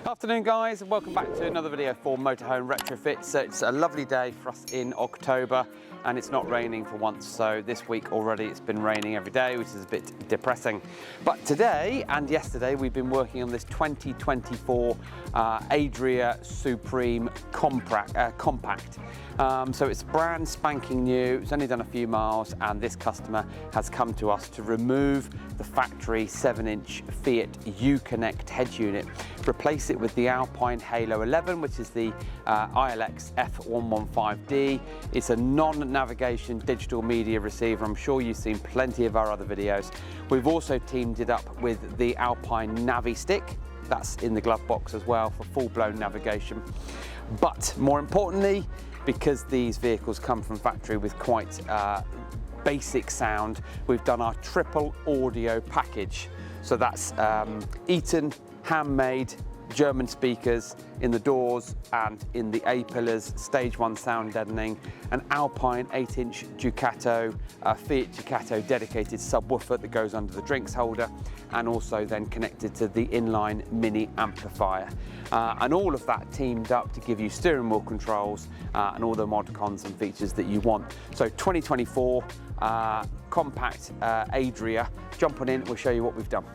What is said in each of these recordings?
Afternoon guys, and welcome back to another video for Motorhome Retrofits. So it's a lovely day for us in October and it's not raining for once, so this week already it's been raining every day, which is a bit depressing. But today and yesterday we've been working on this 2024 Adria Supreme Compact. So it's brand spanking new, it's only done a few miles, and this customer has come to us to remove the factory 7-inch Fiat Uconnect head unit, replace it with the Alpine Halo 11, which is the ILX F115D. It's a non-navigation digital media receiver. I'm sure you've seen plenty of our other videos. We've also teamed it up with the Alpine Navi Stick. That's in the glove box as well for full-blown navigation. But more importantly, because these vehicles come from factory with quite basic sound, we've done our triple audio package. So that's Eton handmade German speakers in the doors and in the A-pillars, stage 1 sound deadening, an Alpine 8-inch Ducato, Fiat Ducato dedicated subwoofer that goes under the drinks holder, and also then connected to the inline mini amplifier. And all of that teamed up to give you steering wheel controls and all the mod cons and features that you want. So 2024 compact Adria. Jump on in, we'll show you what we've done.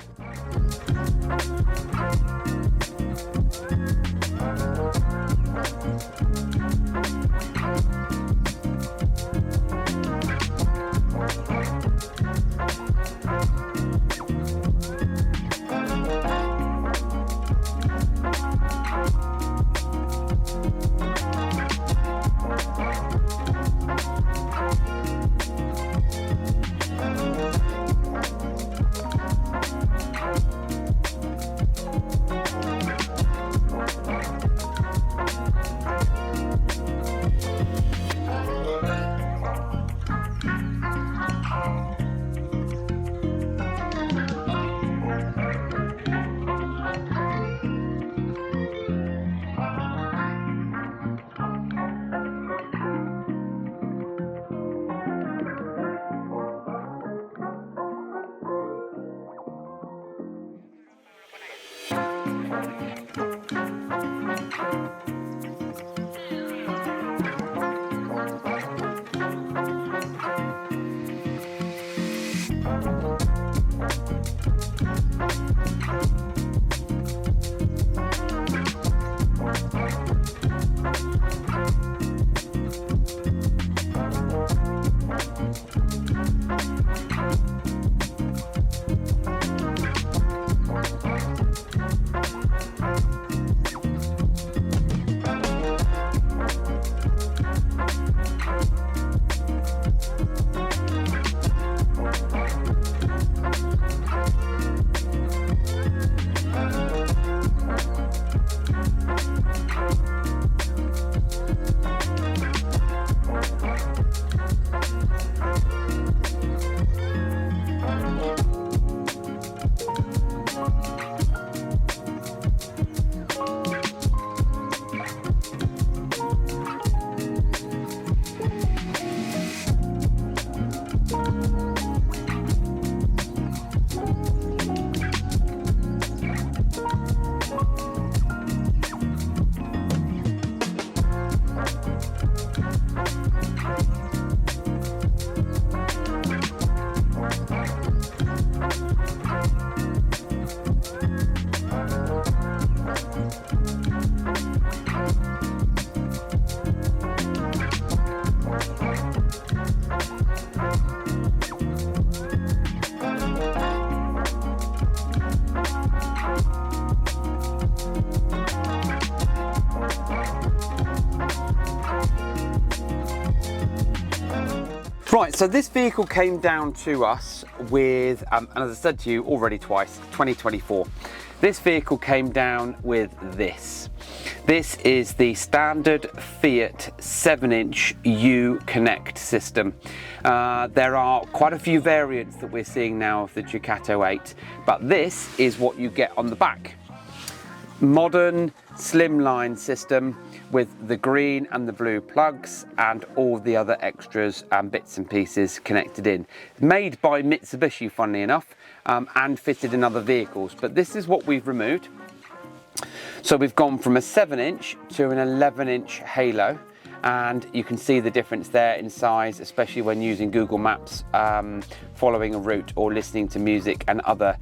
Right, so this vehicle came down to us with, and as I said to you already twice, 2024. This vehicle came down with this. This is the standard Fiat 7-inch Uconnect system. There are quite a few variants that we're seeing now of the Ducato 8, but this is what you get on the back. Modern slimline system with the green and the blue plugs and all the other extras and bits and pieces connected in. Made by Mitsubishi, funnily enough, and fitted in other vehicles, but this is what we've removed. So we've gone from a 7-inch to an 11-inch Halo, and you can see the difference there in size, especially when using Google Maps, following a route or listening to music and other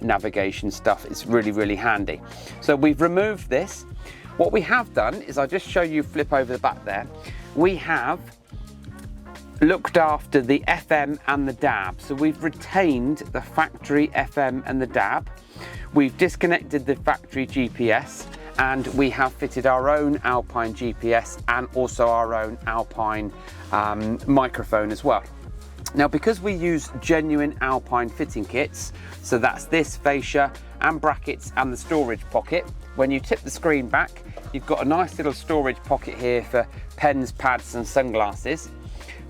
navigation stuff. It's really, really handy. So we've removed this. What we have done is, I'll just show you, flip over the back there. We have looked after the FM and the DAB. So we've retained the factory FM and the DAB. We've disconnected the factory GPS, and we have fitted our own Alpine GPS and also our own Alpine microphone as well. Now, because we use genuine Alpine fitting kits, so that's this fascia and brackets and the storage pocket, when you tip the screen back, you've got a nice little storage pocket here for pens, pads and sunglasses.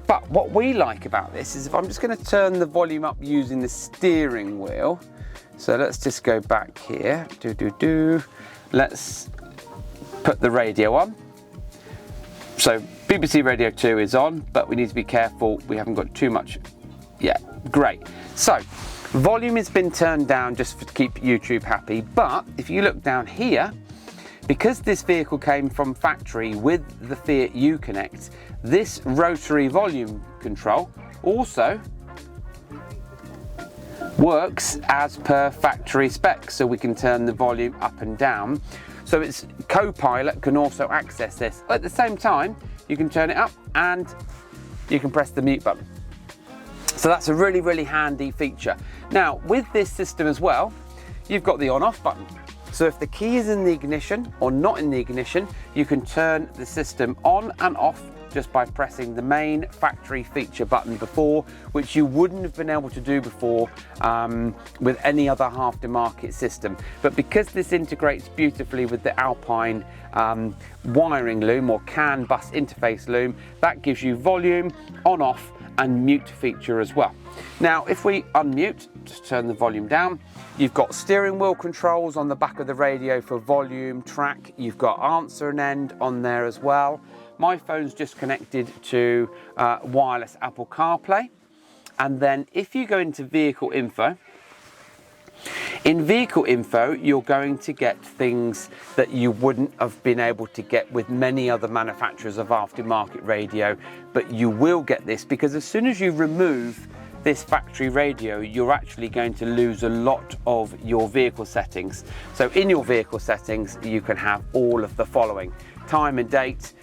But what we like about this is, if I'm just going to turn the volume up using the steering wheel, so let's just go back here, let's put the radio on. So BBC Radio 2 is on, but we need to be careful we haven't got too much. Yeah, great. So volume has been turned down just to keep YouTube happy, but if you look down here, because this vehicle came from factory with the Fiat Uconnect, this rotary volume control also works as per factory specs, so we can turn the volume up and down. So its co-pilot can also access this. At the same time, you can turn it up and you can press the mute button. So that's a really, really handy feature. Now, with this system as well, you've got the on-off button. So if the key is in the ignition or not in the ignition, you can turn the system on and off just by pressing the main factory feature button before, which you wouldn't have been able to do before with any other aftermarket system. But because this integrates beautifully with the Alpine wiring loom or CAN bus interface loom, that gives you volume, on, off and mute feature as well. Now, if we unmute, just turn the volume down, you've got steering wheel controls on the back of the radio for volume, track, you've got answer and end on there as well. My phone's just connected to wireless Apple CarPlay. And then if you go into vehicle info, in vehicle info, you're going to get things that you wouldn't have been able to get with many other manufacturers of aftermarket radio, but you will get this because as soon as you remove this factory radio, you're actually going to lose a lot of your vehicle settings. So in your vehicle settings, you can have all of the following: time and date,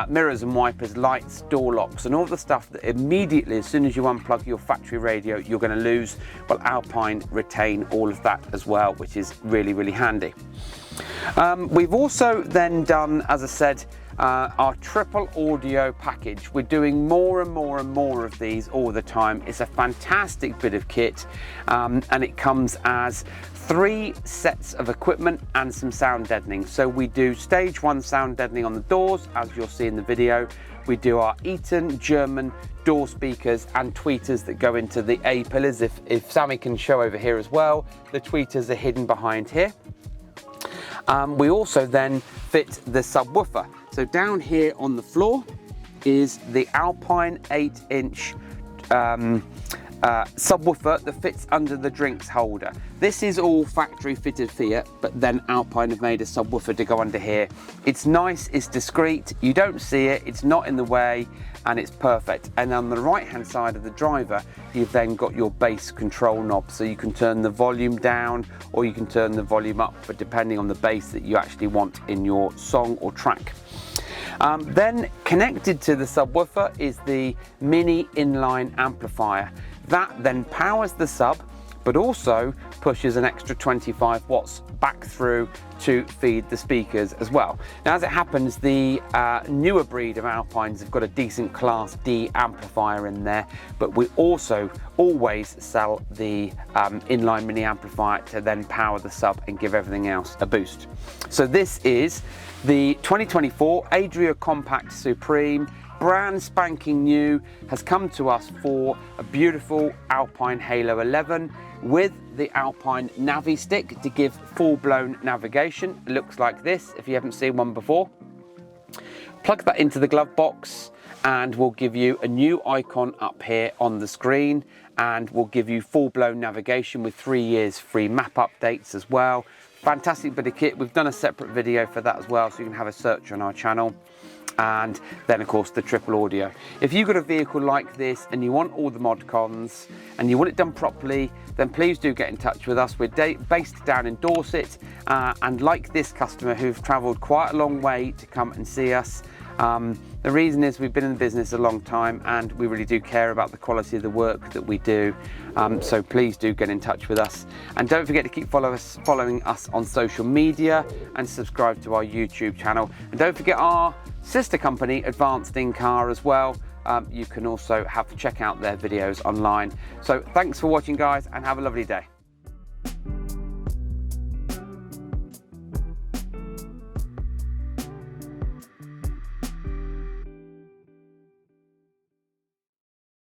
mirrors and wipers, lights, door locks, and all the stuff that immediately, as soon as you unplug your factory radio, you're going to lose. Well, Alpine retain all of that as well, which is really, really handy. We've also then done, as I said, our triple audio package. We're doing more and more and more of these all the time. It's a fantastic bit of kit, and it comes as 3 sets of equipment and some sound deadening. So we do stage 1 sound deadening on the doors, as you'll see in the video. We do our Eton German door speakers and tweeters that go into the A pillars. If Sammy can show over here as well, the tweeters are hidden behind here. We also then fit the subwoofer. So down here on the floor is the Alpine 8-inch subwoofer that fits under the drinks holder. This is all factory fitted Fiat, but then Alpine have made a subwoofer to go under here. It's nice, it's discreet, you don't see it, it's not in the way, and it's perfect. And on the right hand side of the driver, you've then got your bass control knob, so you can turn the volume down or you can turn the volume up, but depending on the bass that you actually want in your song or track. Then connected to the subwoofer is the mini inline amplifier. That then powers the sub, but also pushes an extra 25 watts back through to feed the speakers as well. Now, as it happens, the newer breed of Alpines have got a decent Class D amplifier in there, but we also always sell the inline mini amplifier to then power the sub and give everything else a boost. So this is the 2024 Adria Compact Supreme, brand spanking new, has come to us for a beautiful Alpine Halo 11 with the Alpine Navi Stick to give full-blown navigation. It looks like this if you haven't seen one before. Plug that into the glove box and we'll give you a new icon up here on the screen, and we'll give you full-blown navigation with 3 years free map updates as well, Fantastic bit of kit. We've done a separate video for that as well, so you can have a search on our channel. And then of course the triple audio. If you've got a vehicle like this and you want all the mod cons and you want it done properly, then please do get in touch with us. We're based down in Dorset, and like this customer who've travelled quite a long way to come and see us. The reason is we've been in the business a long time and we really do care about the quality of the work that we do. So please do get in touch with us. And don't forget to keep following us on social media and subscribe to our YouTube channel. And don't forget our sister company, Advanced In Car, as well. You can also check out their videos online. So thanks for watching, guys, and have a lovely day.